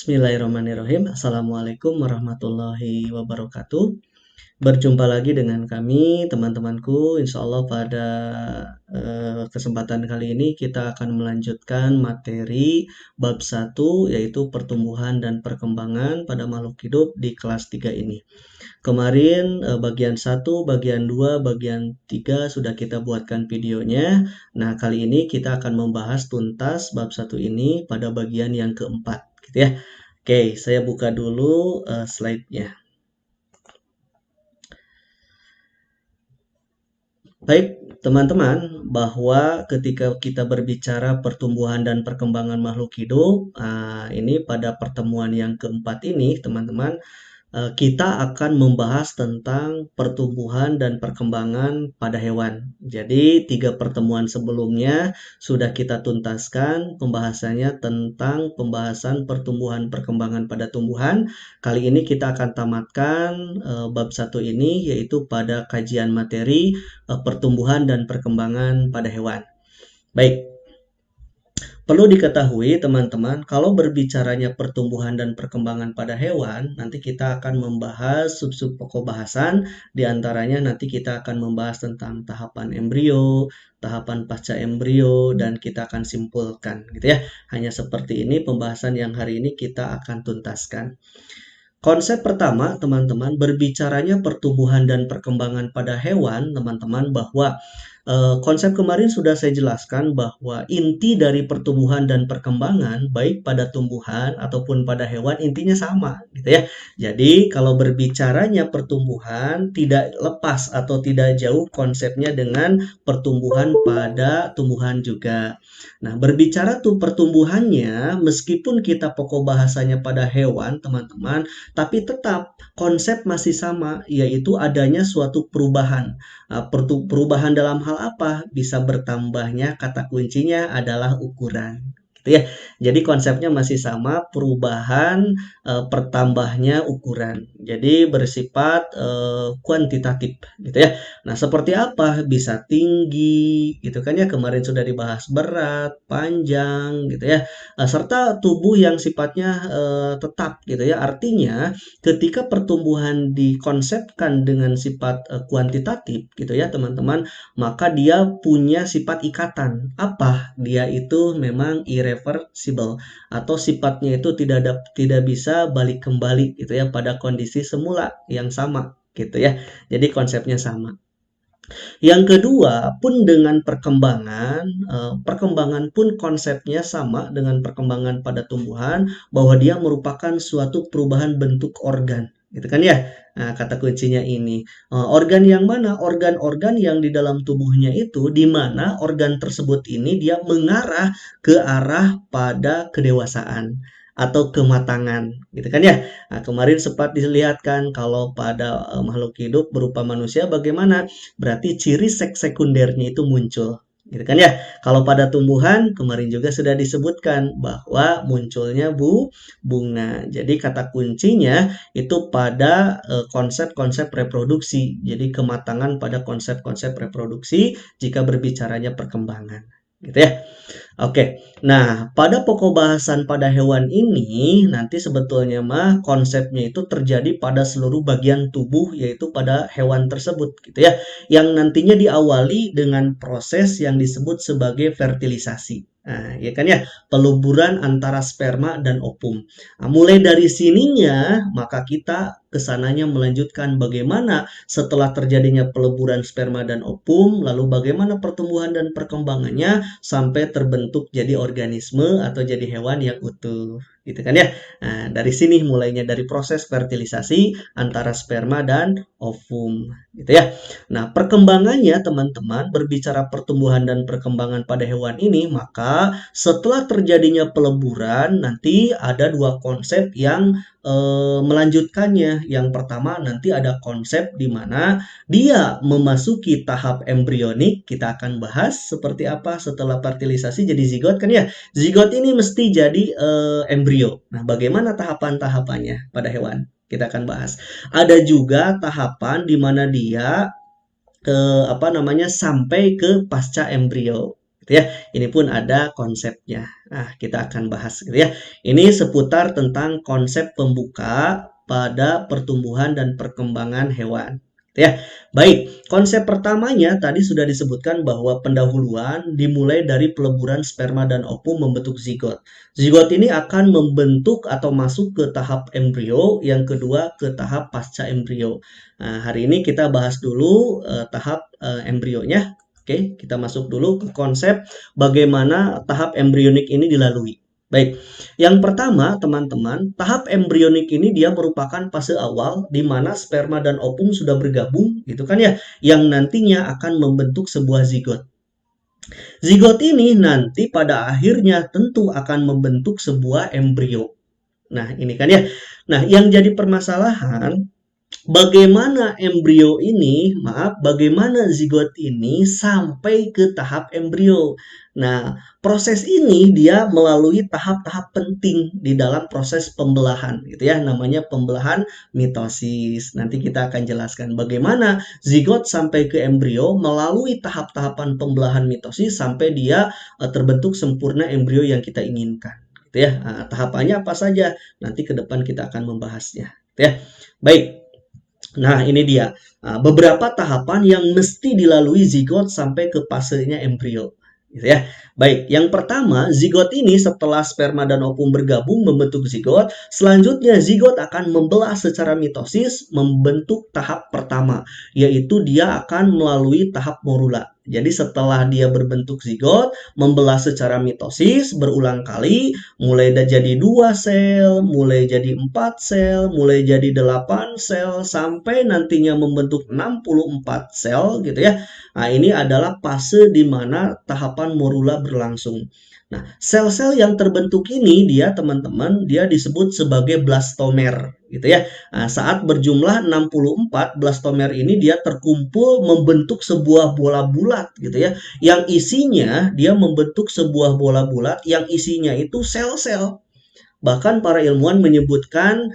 Bismillahirrahmanirrahim. Assalamualaikum warahmatullahi wabarakatuh. Berjumpa lagi dengan kami, teman-temanku. Insya Allah pada kesempatan kali ini kita akan melanjutkan materi bab 1, yaitu pertumbuhan dan perkembangan pada makhluk hidup di kelas 3 ini. Kemarin bagian 1, bagian 2, bagian 3 sudah kita buatkan videonya. Nah, kali ini kita akan membahas tuntas bab 1 ini pada bagian yang keempat, gitu ya. Oke, saya buka dulu slide-nya. Baik, teman-teman, bahwa ketika kita berbicara pertumbuhan dan perkembangan makhluk hidup, ini pada pertemuan yang keempat ini, teman-teman, kita akan membahas tentang pertumbuhan dan perkembangan pada hewan. Jadi, 3 pertemuan sebelumnya sudah kita tuntaskan pembahasannya tentang pembahasan pertumbuhan perkembangan pada tumbuhan. Kali ini kita akan tamatkan bab 1 ini, yaitu pada kajian materi pertumbuhan dan perkembangan pada hewan. Baik. Perlu diketahui teman-teman, kalau berbicaranya pertumbuhan dan perkembangan pada hewan, nanti kita akan membahas sub-sub pokok bahasan, diantaranya nanti kita akan membahas tentang tahapan embrio, tahapan pasca embrio, dan kita akan simpulkan, gitu ya. Hanya seperti ini pembahasan yang hari ini kita akan tuntaskan. Konsep pertama, teman-teman, berbicaranya pertumbuhan dan perkembangan pada hewan, teman-teman, bahwa konsep kemarin sudah saya jelaskan bahwa inti dari pertumbuhan dan perkembangan, baik pada tumbuhan ataupun pada hewan, intinya sama, gitu ya. Jadi, kalau berbicaranya pertumbuhan, tidak lepas atau tidak jauh konsepnya dengan pertumbuhan pada tumbuhan juga. Nah, berbicara tuh pertumbuhannya, meskipun kita pokok bahasanya pada hewan, teman-teman, tapi tetap konsep masih sama, yaitu adanya suatu perubahan. Perubahan dalam hal apa? Bisa bertambahnya, kata kuncinya adalah ukuran. Gitu ya. Jadi konsepnya masih sama, perubahan pertambahnya ukuran. Jadi bersifat kuantitatif, gitu ya. Nah, seperti apa? Bisa tinggi, gitu kan ya. Kemarin sudah dibahas berat, panjang, gitu ya. Serta tubuh yang sifatnya tetap, gitu ya. Artinya ketika pertumbuhan dikonsepkan dengan sifat kuantitatif, gitu ya teman-teman, maka dia punya sifat ikatan. Apa? Dia itu memang irreversible, atau sifatnya itu tidak bisa balik kembali, gitu ya, pada kondisi semula yang sama, gitu ya. Jadi konsepnya sama. Yang kedua, pun dengan perkembangan pun konsepnya sama dengan perkembangan pada tumbuhan, bahwa dia merupakan suatu perubahan bentuk organ, gitu kan ya. Nah, kata kuncinya ini, organ yang mana? Organ-organ yang di dalam tubuhnya itu, di mana organ tersebut ini dia mengarah ke arah pada kedewasaan atau kematangan, gitu kan ya. Nah, kemarin sempat dilihatkan kalau pada makhluk hidup berupa manusia bagaimana? Berarti ciri seks sekundernya itu muncul, gitu kan ya. Kalau pada tumbuhan kemarin juga sudah disebutkan bahwa munculnya bunga. Jadi kata kuncinya itu pada konsep-konsep reproduksi. Jadi kematangan pada konsep-konsep reproduksi jika berbicaranya perkembangan, gitu ya. Oke, nah pada pokok bahasan pada hewan ini nanti sebetulnya mah konsepnya itu terjadi pada seluruh bagian tubuh, yaitu pada hewan tersebut, gitu ya, yang nantinya diawali dengan proses yang disebut sebagai fertilisasi. Nah, ya kan ya, peluburan antara sperma dan ovum. Nah, mulai dari sininya maka kita kesananya melanjutkan bagaimana setelah terjadinya peleburan sperma dan ovum, lalu bagaimana pertumbuhan dan perkembangannya sampai terbentuk jadi organisme atau jadi hewan yang utuh, gitu kan ya. Nah, dari sini mulainya, dari proses fertilisasi antara sperma dan ovum, gitu ya. Nah, perkembangannya teman-teman, berbicara pertumbuhan dan perkembangan pada hewan ini, maka setelah terjadinya peleburan nanti ada dua konsep yang melanjutkannya. Yang pertama nanti ada konsep di mana dia memasuki tahap embrionik. Kita akan bahas seperti apa setelah fertilisasi jadi zigot kan ya. Zigot ini mesti jadi embrio. Nah, bagaimana tahapan-tahapannya pada hewan? Kita akan bahas. Ada juga tahapan di mana dia sampai ke pasca embrio. gitu ya. Ini pun ada konsepnya. Nah, kita akan bahas gitu ya. Ini seputar tentang konsep pembuka pada pertumbuhan dan perkembangan hewan. Ya, baik. Konsep pertamanya tadi sudah disebutkan bahwa pendahuluan dimulai dari peleburan sperma dan ovum membentuk zigot. Zigot ini akan membentuk atau masuk ke tahap embrio, yang kedua ke tahap pasca embrio. Nah, hari ini kita bahas dulu tahap embrionya. Oke, kita masuk dulu ke konsep bagaimana tahap embrionik ini dilalui. Baik, yang pertama teman-teman, tahap embrionik ini dia merupakan fase awal di mana sperma dan ovum sudah bergabung, gitu kan ya, yang nantinya akan membentuk sebuah zigot. Zigot ini nanti pada akhirnya tentu akan membentuk sebuah embrio. Nah, ini kan ya. Nah, yang jadi permasalahan bagaimana embrio ini, bagaimana zigot ini sampai ke tahap embrio. Nah, proses ini dia melalui tahap-tahap penting di dalam proses pembelahan, gitu ya, namanya pembelahan mitosis. Nanti kita akan jelaskan bagaimana zigot sampai ke embrio melalui tahap-tahapan pembelahan mitosis sampai dia terbentuk sempurna embrio yang kita inginkan. Gitu ya. Nah, tahapannya apa saja? Nanti ke depan kita akan membahasnya. Gitu ya. Baik. Nah, ini dia. Beberapa tahapan yang mesti dilalui zigot sampai ke fasenya embrio. Gitu ya. Baik, yang pertama, zigot ini setelah sperma dan ovum bergabung membentuk zigot, selanjutnya zigot akan membelah secara mitosis membentuk tahap pertama, yaitu dia akan melalui tahap morula. Jadi setelah dia berbentuk zigot, membelah secara mitosis berulang kali, mulai jadi 2 sel, mulai jadi 4 sel, mulai jadi 8 sel, sampai nantinya membentuk 64 sel gitu ya. Nah, ini adalah fase di mana tahapan morula berlangsung. Nah, sel-sel yang terbentuk ini dia teman-teman, dia disebut sebagai blastomer gitu ya. Nah, saat berjumlah 64, blastomer ini dia terkumpul membentuk sebuah bola bulat gitu ya. Yang isinya dia membentuk sebuah bola bulat yang isinya itu sel-sel. Bahkan para ilmuwan menyebutkan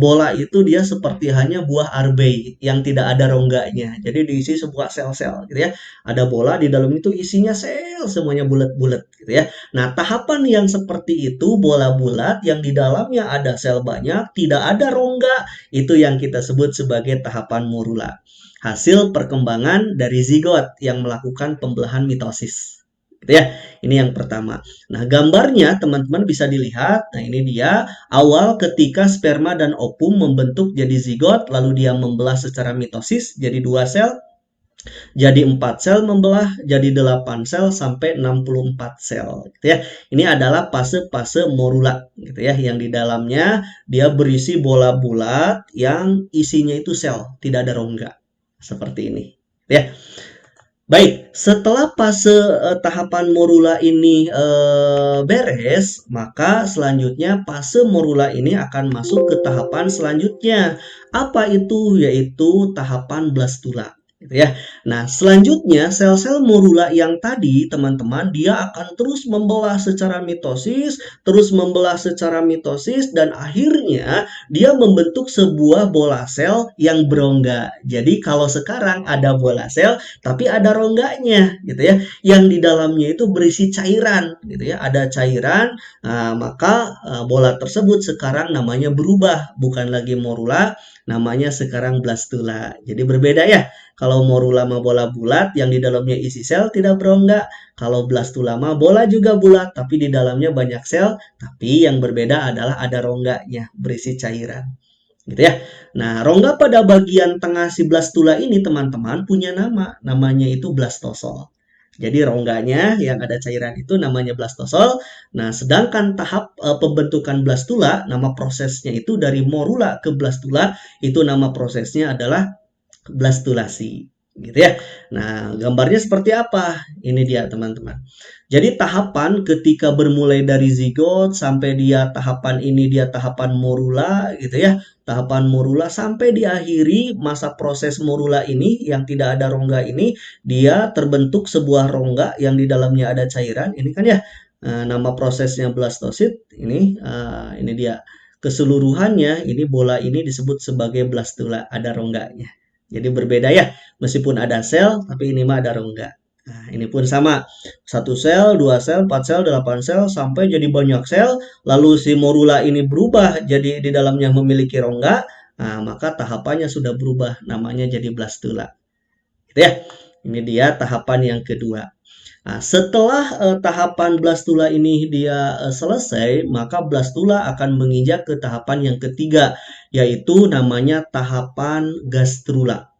bola itu dia seperti hanya buah arbei yang tidak ada rongganya. Jadi diisi sebuah sel-sel gitu ya. Ada bola di dalam itu isinya sel semuanya bulat-bulat gitu ya. Nah, tahapan yang seperti itu bola bulat yang di dalamnya ada sel banyak, tidak ada rongga, itu yang kita sebut sebagai tahapan morula. Hasil perkembangan dari zigot yang melakukan pembelahan mitosis. Gitu ya. Ini yang pertama. Nah, gambarnya teman-teman bisa dilihat. Nah, ini dia awal ketika sperma dan ovum membentuk jadi zigot, lalu dia membelah secara mitosis jadi 2 sel, jadi 4 sel membelah, jadi 8 sel sampai 64 sel gitu ya. Ini adalah fase-fase morula gitu ya, yang di dalamnya dia berisi bola bulat yang isinya itu sel, tidak ada rongga. Seperti ini ya. Baik, setelah fase tahapan morula ini beres, maka selanjutnya fase morula ini akan masuk ke tahapan selanjutnya. Apa itu? Yaitu tahapan blastula. Gitu ya. Nah, selanjutnya sel-sel morula yang tadi, teman-teman, dia akan terus membelah secara mitosis, dan akhirnya dia membentuk sebuah bola sel yang berongga. Jadi kalau sekarang ada bola sel tapi ada rongganya gitu ya, yang di dalamnya itu berisi cairan gitu ya, ada cairan. Maka bola tersebut sekarang namanya berubah, bukan lagi morula, namanya sekarang blastula. Jadi berbeda ya, kalau morula mah bola bulat yang di dalamnya isi sel tidak berongga, kalau blastula mah bola juga bulat tapi di dalamnya banyak sel, tapi yang berbeda adalah ada rongganya, berisi cairan gitu ya. Nah, rongga pada bagian tengah si blastula ini teman-teman punya nama, namanya itu blastosol. Jadi rongganya yang ada cairan itu namanya blastosol. Nah, sedangkan tahap pembentukan blastula, nama prosesnya itu dari morula ke blastula, itu nama prosesnya adalah blastulasi gitu ya. Nah, gambarnya seperti apa? Ini dia teman-teman. Jadi tahapan ketika bermulai dari zigot sampai dia tahapan ini dia tahapan morula gitu ya. Tahapan morula sampai diakhiri masa proses morula ini yang tidak ada rongga ini, dia terbentuk sebuah rongga yang di dalamnya ada cairan. Ini kan ya nama prosesnya blastosit. Ini dia. Keseluruhannya ini bola ini disebut sebagai blastula, ada rongganya. Jadi berbeda ya, meskipun ada sel, tapi ini mah ada rongga. Nah, ini pun sama. Satu sel, dua sel, 4 sel, 8 sel, sampai jadi banyak sel. Lalu si morula ini berubah jadi di dalamnya memiliki rongga. Nah, maka tahapannya sudah berubah. Namanya jadi blastula. Gitu ya. Ini dia tahapan yang kedua. Nah, setelah tahapan blastula ini dia selesai, maka blastula akan menginjak ke tahapan yang ketiga, yaitu namanya tahapan gastrula.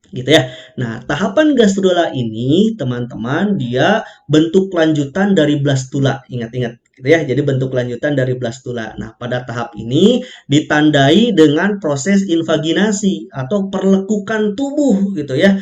Gitu ya. Nah, tahapan gastrula ini, teman-teman, dia bentuk lanjutan dari blastula. Ingat-ingat, gitu ya. Jadi bentuk lanjutan dari blastula. Nah, pada tahap ini ditandai dengan proses invaginasi atau perlekukan tubuh, gitu ya,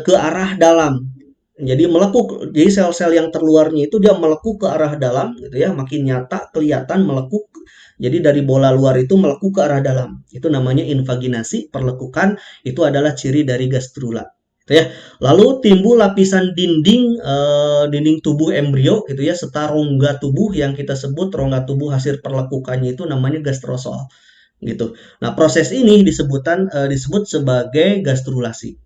ke arah dalam. Jadi melekuk, jadi sel-sel yang terluarnya itu dia melekuk ke arah dalam, gitu ya, makin nyata kelihatan melekuk. Jadi dari bola luar itu melekuk ke arah dalam. Itu namanya invaginasi, perlekukan. Itu adalah ciri dari gastrula. Gitu ya. Lalu timbul lapisan dinding tubuh embrio, gitu ya, serta rongga tubuh yang kita sebut rongga tubuh hasil perlekukannya itu namanya gastrosol. Gitu. Nah, proses ini disebut sebagai gastrulasi.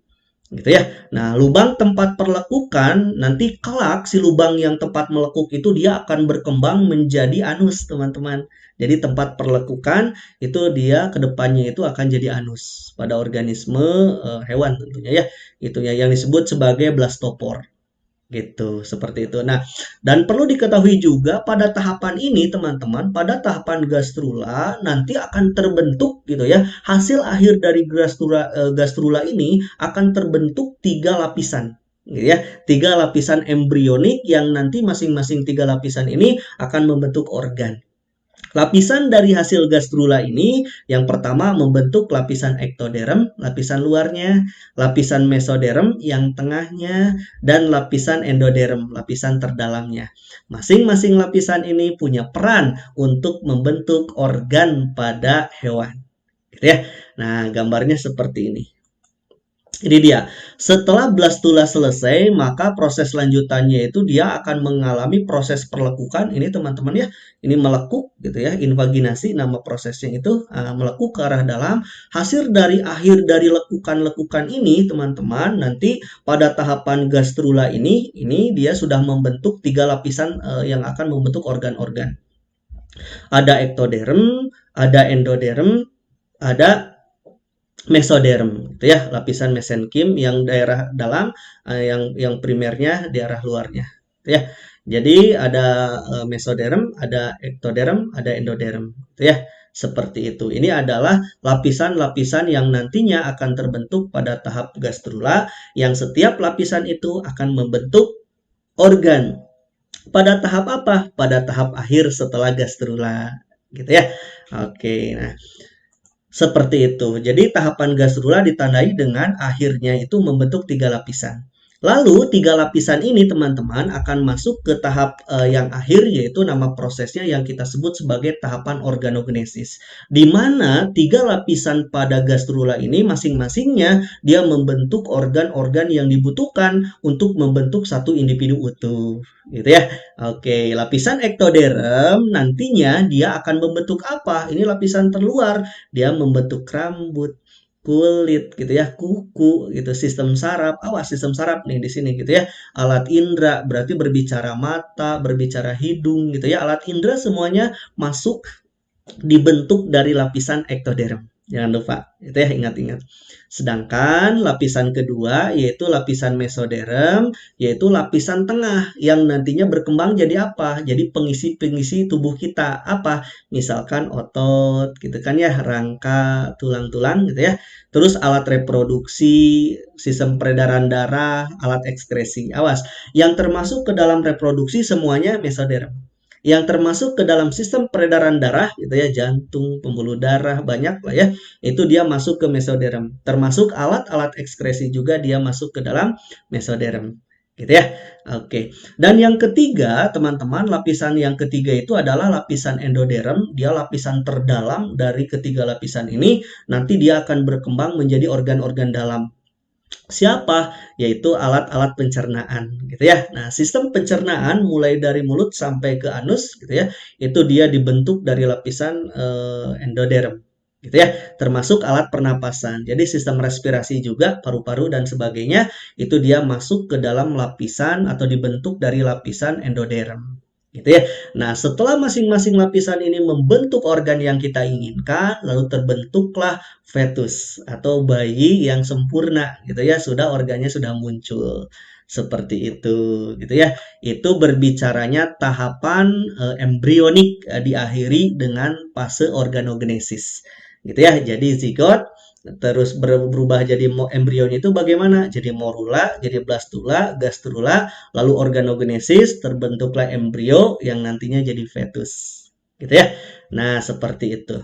Gitu ya. Nah, lubang tempat perlekukan nanti kelak si lubang yang tempat melekuk itu dia akan berkembang menjadi anus, teman-teman. Jadi tempat perlekukan itu dia kedepannya itu akan jadi anus pada organisme hewan tentunya ya. Itunya yang disebut sebagai blastopor. Gitu, seperti itu. Nah, dan perlu diketahui juga pada tahapan ini, teman-teman, pada tahapan gastrula nanti akan terbentuk gitu ya. Hasil akhir dari gastrula ini akan terbentuk 3 lapisan. Gitu ya, 3 lapisan embrionik yang nanti masing-masing 3 lapisan ini akan membentuk organ. Lapisan dari hasil gastrula ini yang pertama membentuk lapisan ektoderm, lapisan luarnya, lapisan mesoderm yang tengahnya, dan lapisan endoderm, lapisan terdalamnya. Masing-masing lapisan ini punya peran untuk membentuk organ pada hewan. Gitu ya. Nah, gambarnya seperti ini. Ini dia. Setelah blastula selesai, maka proses lanjutannya itu dia akan mengalami proses perlekukan. Ini teman-teman ya, ini melekuk gitu ya, invaginasi nama prosesnya itu melekuk ke arah dalam. Hasil dari akhir dari lekukan-lekukan ini, teman-teman, nanti pada tahapan gastrula ini dia sudah membentuk 3 lapisan yang akan membentuk organ-organ. Ada ektoderm, ada endoderm, ada mesoderm, itu ya, lapisan mesenkim yang daerah dalam, yang primernya daerah luarnya, itu ya. Jadi ada mesoderm, ada ektoderm, ada endoderm, itu ya. Seperti itu. Ini adalah lapisan-lapisan yang nantinya akan terbentuk pada tahap gastrula, yang setiap lapisan itu akan membentuk organ. Pada tahap apa? Pada tahap akhir setelah gastrula, gitu ya. Oke, nah. Seperti itu. Jadi tahapan gastrula ditandai dengan akhirnya itu membentuk 3 lapisan. Lalu 3 lapisan ini teman-teman akan masuk ke tahap yang akhir yaitu nama prosesnya yang kita sebut sebagai tahapan organogenesis. Di mana 3 lapisan pada gastrula ini masing-masingnya dia membentuk organ-organ yang dibutuhkan untuk membentuk satu individu utuh. Gitu ya. Oke, lapisan ektoderm nantinya dia akan membentuk apa? Ini lapisan terluar, dia membentuk rambut, kulit gitu ya, kuku gitu, sistem saraf. Awas sistem saraf nih di sini gitu ya. Alat indera berarti berbicara mata, berbicara hidung gitu ya. Alat indera semuanya masuk dibentuk dari lapisan ektoderm. Jangan lupa, itu ya, ingat-ingat. Sedangkan lapisan kedua yaitu lapisan mesoderm, yaitu lapisan tengah yang nantinya berkembang jadi apa? Jadi pengisi-pengisi tubuh kita. Apa? Misalkan otot gitu kan ya, rangka, tulang-tulang gitu ya. Terus alat reproduksi, sistem peredaran darah, alat ekskresi. Awas, yang termasuk ke dalam reproduksi semuanya mesoderm. Yang termasuk ke dalam sistem peredaran darah gitu ya, jantung, pembuluh darah, banyak lah ya, itu dia masuk ke mesoderm. Termasuk alat-alat ekskresi juga dia masuk ke dalam mesoderm gitu ya. Oke. Dan yang ketiga, teman-teman, lapisan yang ketiga itu adalah lapisan endoderm. Dia lapisan terdalam dari ketiga lapisan ini. Nanti dia akan berkembang menjadi organ-organ dalam. Siapa? Yaitu alat-alat pencernaan gitu ya. Nah, sistem pencernaan mulai dari mulut sampai ke anus gitu ya. Itu dia dibentuk dari lapisan endoderm. gitu ya, termasuk alat pernapasan. Jadi sistem respirasi juga, paru-paru dan sebagainya, itu dia masuk ke dalam lapisan atau dibentuk dari lapisan endoderm. Gitu ya. Nah, setelah masing-masing lapisan ini membentuk organ yang kita inginkan, lalu terbentuklah fetus atau bayi yang sempurna, gitu ya, sudah organnya sudah muncul. Seperti itu, gitu ya. Itu berbicaranya tahapan embrionik diakhiri dengan fase organogenesis gitu ya. Jadi zigot terus berubah jadi embrionya itu bagaimana? Jadi morula, jadi blastula, gastrula, lalu organogenesis, terbentuklah embrio yang nantinya jadi fetus. Gitu ya. Nah, seperti itu.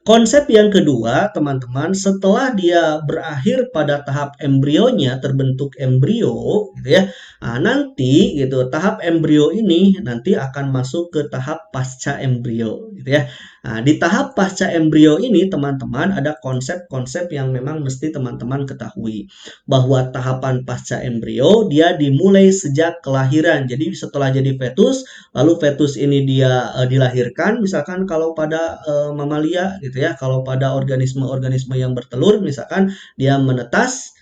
Konsep yang kedua, teman-teman, setelah dia berakhir pada tahap embrionya, terbentuk embrio, gitu ya. Nah, nanti gitu, tahap embrio ini nanti akan masuk ke tahap pasca embrio, gitu ya. Nah, di tahap pasca embrio ini, teman-teman, ada konsep-konsep yang memang mesti teman-teman ketahui. Bahwa tahapan pasca embrio, dia dimulai sejak kelahiran. Jadi setelah jadi fetus, lalu fetus ini dia dilahirkan, misalkan kalau pada mamalia gitu ya, kalau pada organisme-organisme yang bertelur misalkan dia menetas,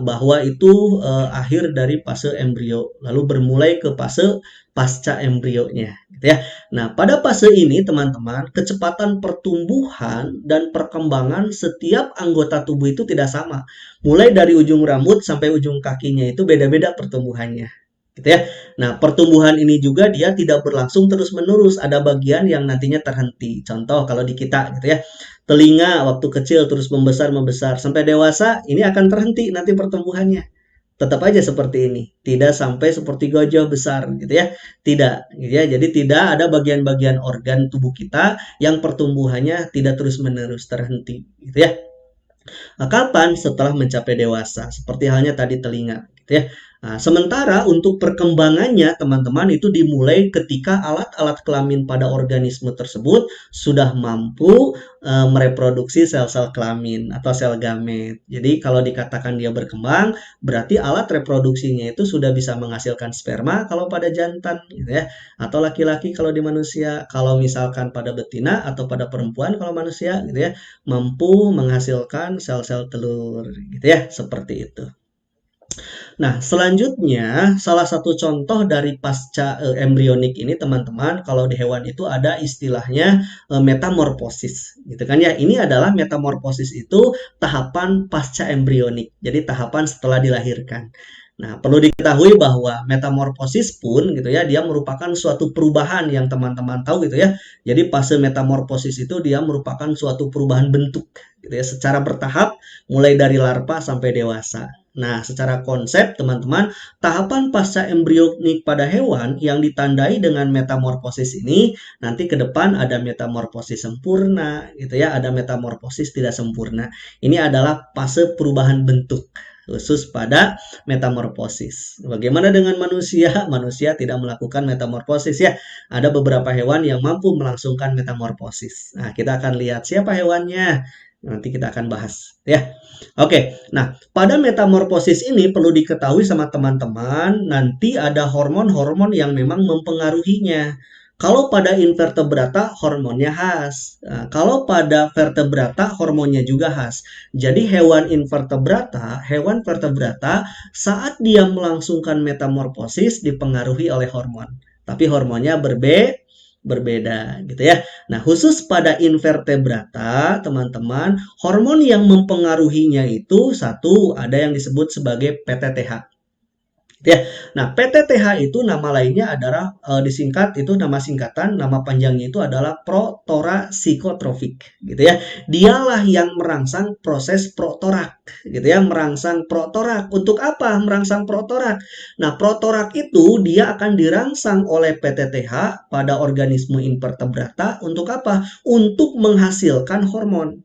bahwa itu akhir dari fase embrio, lalu bermulai ke fase pasca embrionya gitu ya. Nah, pada fase ini teman-teman, kecepatan pertumbuhan dan perkembangan setiap anggota tubuh itu tidak sama. Mulai dari ujung rambut sampai ujung kakinya itu beda-beda pertumbuhannya gitu ya. Nah, pertumbuhan ini juga dia tidak berlangsung terus-menerus. Ada bagian yang nantinya terhenti. Contoh kalau di kita gitu ya. Telinga waktu kecil terus membesar sampai dewasa ini akan terhenti nanti pertumbuhannya. Tetap aja seperti ini. Tidak sampai seperti gajah besar gitu ya. Tidak gitu ya. Jadi tidak ada bagian-bagian organ tubuh kita yang pertumbuhannya tidak terus-menerus terhenti gitu ya. Nah, kapan? Setelah mencapai dewasa. Seperti halnya tadi telinga gitu ya. Nah, sementara untuk perkembangannya teman-teman itu dimulai ketika alat-alat kelamin pada organisme tersebut sudah mampu mereproduksi sel-sel kelamin atau sel gamet. Jadi kalau dikatakan dia berkembang, berarti alat reproduksinya itu sudah bisa menghasilkan sperma kalau pada jantan gitu ya. Atau laki-laki kalau di manusia, kalau misalkan pada betina atau pada perempuan kalau manusia gitu ya, mampu menghasilkan sel-sel telur gitu ya, seperti itu. Nah, selanjutnya salah satu contoh dari pasca embrionik ini teman-teman, kalau di hewan itu ada istilahnya metamorfosis, gitu kan ya. Ini adalah metamorfosis itu tahapan pasca embrionik. Jadi tahapan setelah dilahirkan. Nah, perlu diketahui bahwa metamorfosis pun gitu ya, dia merupakan suatu perubahan yang teman-teman tahu gitu ya. Jadi fase metamorfosis itu dia merupakan suatu perubahan bentuk gitu ya, secara bertahap mulai dari larva sampai dewasa. Nah, secara konsep teman-teman, tahapan pasca embrionik pada hewan yang ditandai dengan metamorfosis ini nanti ke depan ada metamorfosis sempurna gitu ya, ada metamorfosis tidak sempurna. Ini adalah fase perubahan bentuk khusus pada metamorfosis. Bagaimana dengan manusia? Manusia tidak melakukan metamorfosis ya. Ada beberapa hewan yang mampu melangsungkan metamorfosis. Nah, kita akan lihat siapa hewannya. Nanti kita akan bahas ya. Oke, nah pada metamorfosis ini perlu diketahui sama teman-teman, nanti ada hormon-hormon yang memang mempengaruhinya. Kalau pada invertebrata hormonnya khas. Nah, kalau pada vertebrata hormonnya juga khas. Jadi hewan vertebrata saat dia melangsungkan metamorfosis dipengaruhi oleh hormon. Tapi hormonnya berbeda gitu ya. Nah, khusus pada invertebrata, teman-teman, hormon yang mempengaruhinya itu satu ada yang disebut sebagai PTTH. Ya. Nah, PTTH itu nama lainnya adalah disingkat itu nama singkatan, nama panjangnya itu adalah protorasikotropik gitu ya. Dialah yang merangsang proses protorak gitu ya, merangsang protorak. Untuk apa merangsang protorak? Nah, protorak itu dia akan dirangsang oleh PTTH pada organisme invertebrata untuk apa? Untuk menghasilkan hormon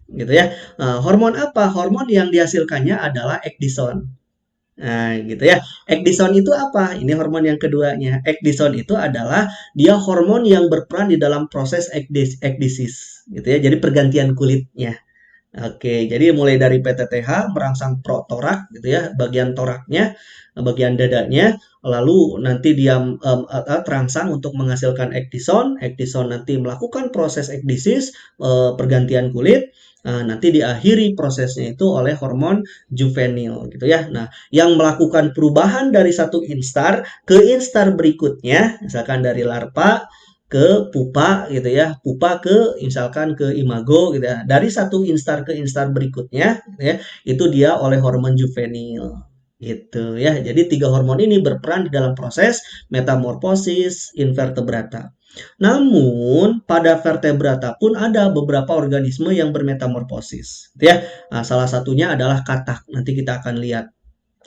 gitu ya. Hormon apa? Hormon yang dihasilkannya adalah ecdison. Nah, gitu ya. Ecdison itu apa? Ini hormon yang keduanya. Ecdison itu adalah dia hormon yang berperan di dalam proses ekdisis, gitu ya. Jadi pergantian kulitnya. Oke, jadi mulai dari PTTH merangsang protorak gitu ya, bagian toraknya, bagian dadanya, lalu nanti dia terangsang untuk menghasilkan ektison, ektison nanti melakukan proses ekdisis, pergantian kulit, nanti diakhiri prosesnya itu oleh hormon juvenil gitu ya. Nah, yang melakukan perubahan dari satu instar ke instar berikutnya, misalkan dari larva ke pupa gitu ya, pupa ke misalkan ke imago gitu ya. Dari satu instar ke instar berikutnya gitu ya, itu dia oleh hormon juvenil gitu ya. Jadi tiga hormon ini berperan di dalam proses metamorfosis invertebrata. Namun pada vertebrata pun ada beberapa organisme yang bermetamorfosis gitu ya. Nah, salah satunya adalah katak. Nanti kita akan lihat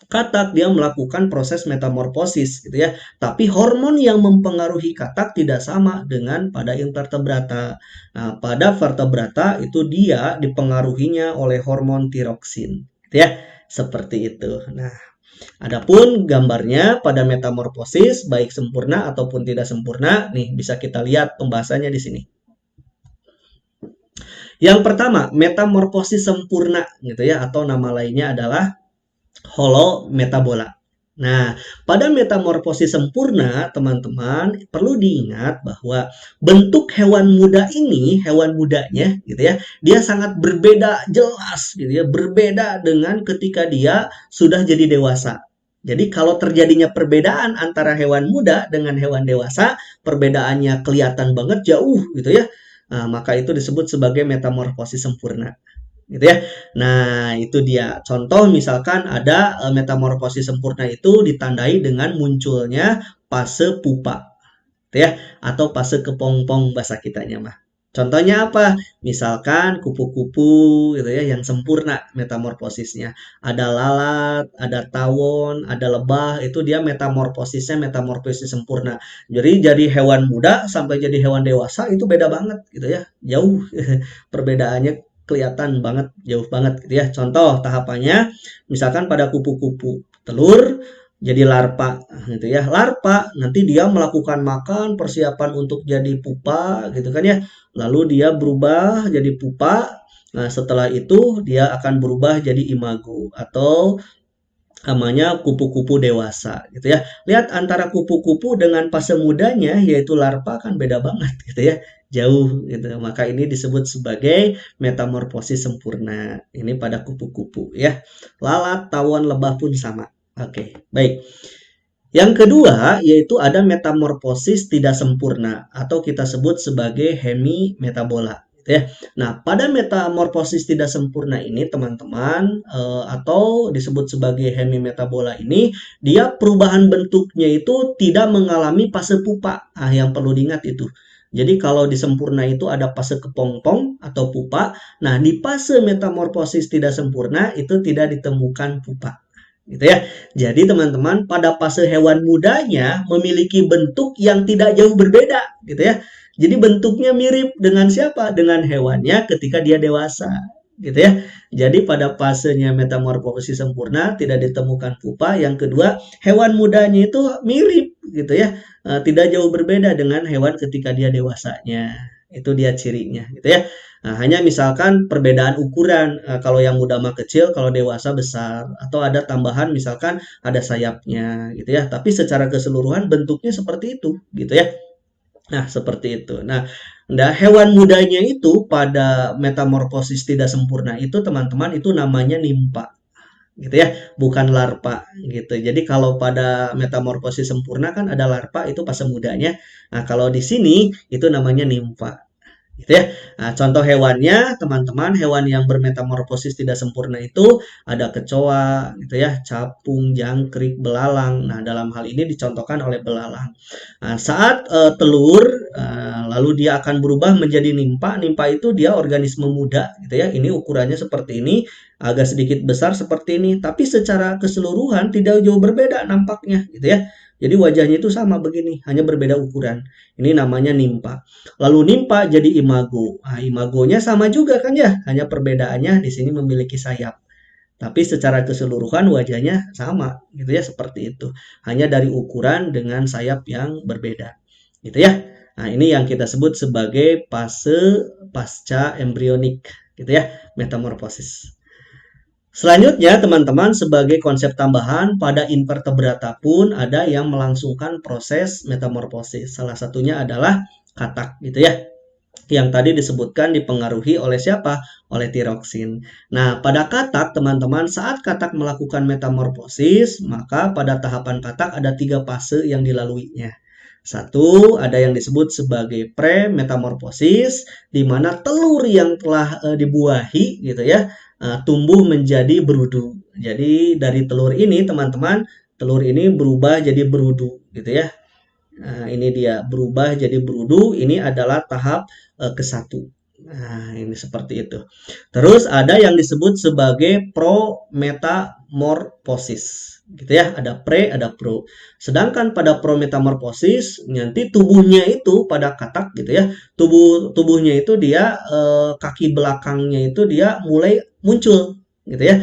katak dia melakukan proses metamorfosis gitu ya. Tapi hormon yang mempengaruhi katak tidak sama dengan pada invertebrata. Nah, pada vertebrata itu dia dipengaruhinya oleh hormon tiroksin gitu ya. Seperti itu. Nah, adapun gambarnya pada metamorfosis baik sempurna ataupun tidak sempurna, nih bisa kita lihat pembahasannya di sini. Yang pertama, metamorfosis sempurna gitu ya atau nama lainnya adalah holometabola. Nah, pada metamorfosis sempurna, teman-teman, perlu diingat bahwa bentuk hewan muda ini, hewan mudanya, gitu ya, dia sangat berbeda jelas, gitu ya, berbeda dengan ketika dia sudah jadi dewasa. Jadi kalau terjadinya perbedaan antara hewan muda dengan hewan dewasa, perbedaannya kelihatan banget jauh, gitu ya. Nah, maka itu disebut sebagai metamorfosis sempurna gitu ya. Nah, itu dia. Contoh misalkan ada metamorfosis sempurna itu ditandai dengan munculnya fase pupa, gitu ya, atau fase kepompong bahasa kitanya mah. Contohnya apa? Misalkan kupu-kupu gitu ya yang sempurna metamorfosisnya. Ada lalat, ada tawon, ada lebah, itu dia metamorfosisnya metamorfosis sempurna. Jadi jadi hewan muda sampai jadi hewan dewasa itu beda banget gitu ya. Jauh perbedaannya kelihatan banget, jauh banget gitu ya. Contoh tahapannya, misalkan pada kupu-kupu telur jadi larva gitu ya. Larva nanti dia melakukan makan persiapan untuk jadi pupa gitu kan ya. Lalu dia berubah jadi pupa. Nah, setelah itu dia akan berubah jadi imago atau namanya kupu-kupu dewasa gitu ya. Lihat antara kupu-kupu dengan fase mudanya yaitu larva kan beda banget gitu ya. Jauh gitu. Maka ini disebut sebagai metamorfosis sempurna. Ini pada kupu-kupu ya. Lalat, tawon, lebah pun sama. Oke, baik. Yang kedua yaitu ada metamorfosis tidak sempurna atau kita sebut sebagai hemimetabola ya. Nah, pada metamorfosis tidak sempurna ini teman-teman atau disebut sebagai hemimetabola ini dia perubahan bentuknya itu tidak mengalami fase pupa. Ah, yang perlu diingat itu. Jadi kalau di sempurna itu ada fase kepompong atau pupa. Nah, di fase metamorfosis tidak sempurna itu tidak ditemukan pupa gitu ya. Jadi teman-teman pada fase hewan mudanya memiliki bentuk yang tidak jauh berbeda gitu ya. Jadi bentuknya mirip dengan siapa? Dengan hewannya ketika dia dewasa gitu ya. Jadi pada fasenya metamorfosis sempurna tidak ditemukan pupa. Yang kedua, hewan mudanya itu mirip gitu ya. Tidak jauh berbeda dengan hewan ketika dia dewasanya. Itu dia cirinya gitu ya. Nah, hanya misalkan perbedaan ukuran, kalau yang muda mah kecil, kalau dewasa besar, atau ada tambahan misalkan ada sayapnya gitu ya. Tapi secara keseluruhan bentuknya seperti itu gitu ya. Nah, seperti itu. Nah, hewan mudanya itu pada metamorfosis tidak sempurna itu teman-teman itu namanya nimpa gitu ya, bukan larva gitu. Jadi kalau pada metamorfosis sempurna kan ada larva itu fase mudanya. Nah, kalau di sini itu namanya nimfa gitu ya. Nah, contoh hewannya, teman-teman, hewan yang bermetamorfosis tidak sempurna itu ada kecoa gitu ya, capung, jangkrik, belalang. Nah, dalam hal ini dicontohkan oleh belalang. Nah, saat telur lalu dia akan berubah menjadi nimpa. Nimpa itu dia organisme muda gitu ya. Ini ukurannya seperti ini, agak sedikit besar seperti ini, tapi secara keseluruhan tidak jauh berbeda nampaknya gitu ya. Jadi wajahnya itu sama begini, hanya berbeda ukuran. Ini namanya nimpa. Lalu nimpa jadi imago. Nah, imagonya sama juga kan ya, hanya perbedaannya di sini memiliki sayap. Tapi secara keseluruhan wajahnya sama, gitu ya, seperti itu. Hanya dari ukuran dengan sayap yang berbeda. Gitu ya. Nah, ini yang kita sebut sebagai fase pasca embrionik. gitu ya, metamorfosis. Selanjutnya, teman-teman, sebagai konsep tambahan, pada invertebrata pun ada yang melangsungkan proses metamorfosis. Salah satunya adalah katak, gitu ya. Yang tadi disebutkan dipengaruhi oleh siapa? Oleh tiroksin. Nah, pada katak, teman-teman, saat katak melakukan metamorfosis, maka pada tahapan katak ada 3 fase yang dilaluinya. Satu, ada yang disebut sebagai pre-metamorfosis, di mana telur yang telah dibuahi, gitu ya, tumbuh menjadi berudu. Jadi, dari telur ini, teman-teman, telur ini berubah jadi berudu, gitu ya. Nah, ini dia berubah jadi berudu. Ini adalah tahap ke-1. Nah, ini seperti itu. Terus ada yang disebut sebagai prometamorfosis. Gitu ya, ada pre, ada pro. Sedangkan pada prometamorfosis nanti tubuhnya itu pada katak gitu ya. Tubuhnya itu dia kaki belakangnya itu dia mulai muncul gitu ya.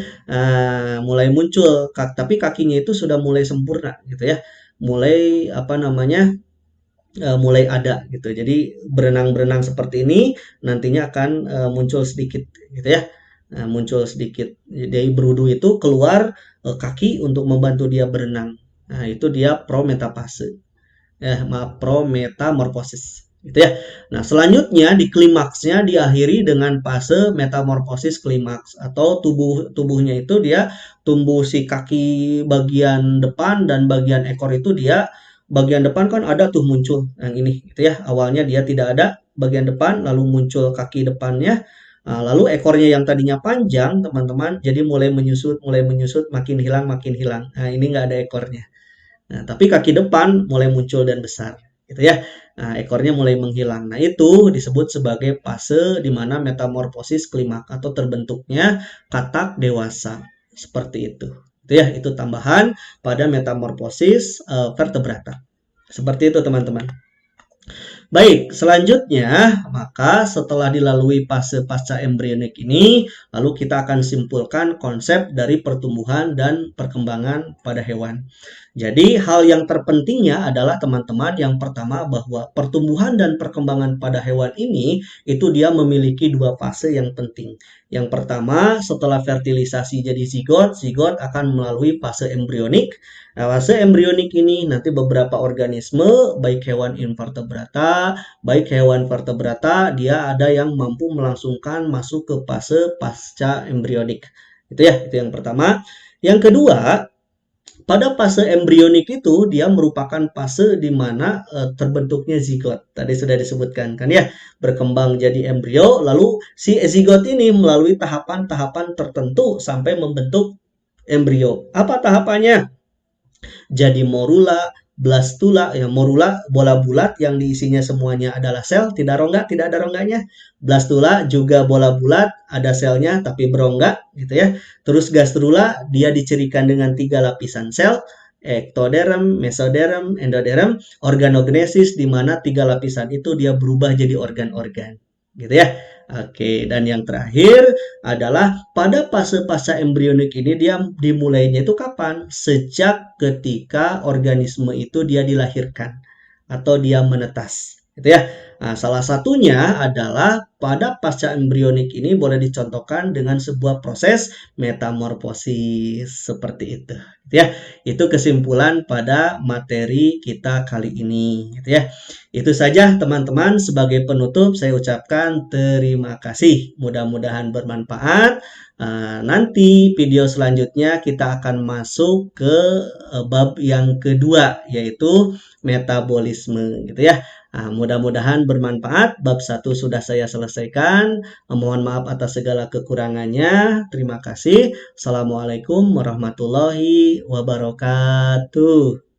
Mulai muncul tapi kakinya itu sudah mulai sempurna gitu ya. Mulai apa namanya? Mulai ada gitu. Jadi berenang-berenang seperti ini nantinya akan muncul sedikit gitu ya. Muncul sedikit. Jadi berudu itu keluar kaki untuk membantu dia berenang. Nah, itu dia prometafase. Maaf, prometamorfosis gitu ya. Nah, selanjutnya di klimaksnya diakhiri dengan fase metamorfosis klimaks atau tubuhnya itu dia tumbuh si kaki bagian depan dan bagian ekor itu dia bagian depan kan ada tuh muncul yang ini gitu ya. Awalnya dia tidak ada bagian depan lalu muncul kaki depannya. Lalu ekornya yang tadinya panjang, teman-teman, jadi mulai menyusut, makin hilang, makin hilang. Nah, ini nggak ada ekornya. Nah, tapi kaki depan mulai muncul dan besar, gitu ya. Nah, ekornya mulai menghilang. Nah, itu disebut sebagai fase di mana metamorfosis klimak atau terbentuknya katak dewasa. Seperti itu. Itu ya, itu tambahan pada metamorfosis vertebrata. Seperti itu, teman-teman. Baik, selanjutnya, maka setelah dilalui fase pasca embrionik ini, lalu kita akan simpulkan konsep dari pertumbuhan dan perkembangan pada hewan. Jadi, hal yang terpentingnya adalah teman-teman yang pertama bahwa pertumbuhan dan perkembangan pada hewan ini itu dia memiliki 2 fase yang penting. Yang pertama, setelah fertilisasi jadi zigot, zigot akan melalui fase embrionik. Nah, fase embrionik ini nanti beberapa organisme, baik hewan invertebrata, baik hewan vertebrata, dia ada yang mampu melangsungkan masuk ke fase pasca embrionik. Itu ya, itu yang pertama. Yang kedua, pada fase embrionik itu dia merupakan fase di mana terbentuknya zigot. Tadi sudah disebutkan kan ya, berkembang jadi embrio, lalu si zigot ini melalui tahapan-tahapan tertentu sampai membentuk embrio. Apa tahapannya? Jadi morula, blastula, ya morula bola bulat yang diisinya semuanya adalah sel, tidak rongga, tidak ada rongganya. Blastula juga bola bulat, ada selnya tapi berongga gitu ya. Terus gastrula dia dicirikan dengan 3 lapisan sel, ektoderm, mesoderm, endoderm, organogenesis di mana 3 lapisan itu dia berubah jadi organ-organ. Gitu ya. Oke, dan yang terakhir adalah pada fase-fase embrionik ini dia dimulainya itu kapan? Sejak ketika organisme itu dia dilahirkan atau dia menetas, gitu ya. Nah, salah satunya adalah pada pasca embrionik ini boleh dicontohkan dengan sebuah proses metamorfosis seperti itu, gitu ya. Itu kesimpulan pada materi kita kali ini, gitu ya. Itu saja teman-teman, sebagai penutup saya ucapkan terima kasih. Mudah-mudahan bermanfaat. Nanti video selanjutnya kita akan masuk ke bab yang kedua yaitu metabolisme gitu ya. Mudah-mudahan bermanfaat. Bab 1 sudah saya selesaikan. Mohon maaf atas segala kekurangannya. Terima kasih. Assalamualaikum warahmatullahi wabarakatuh.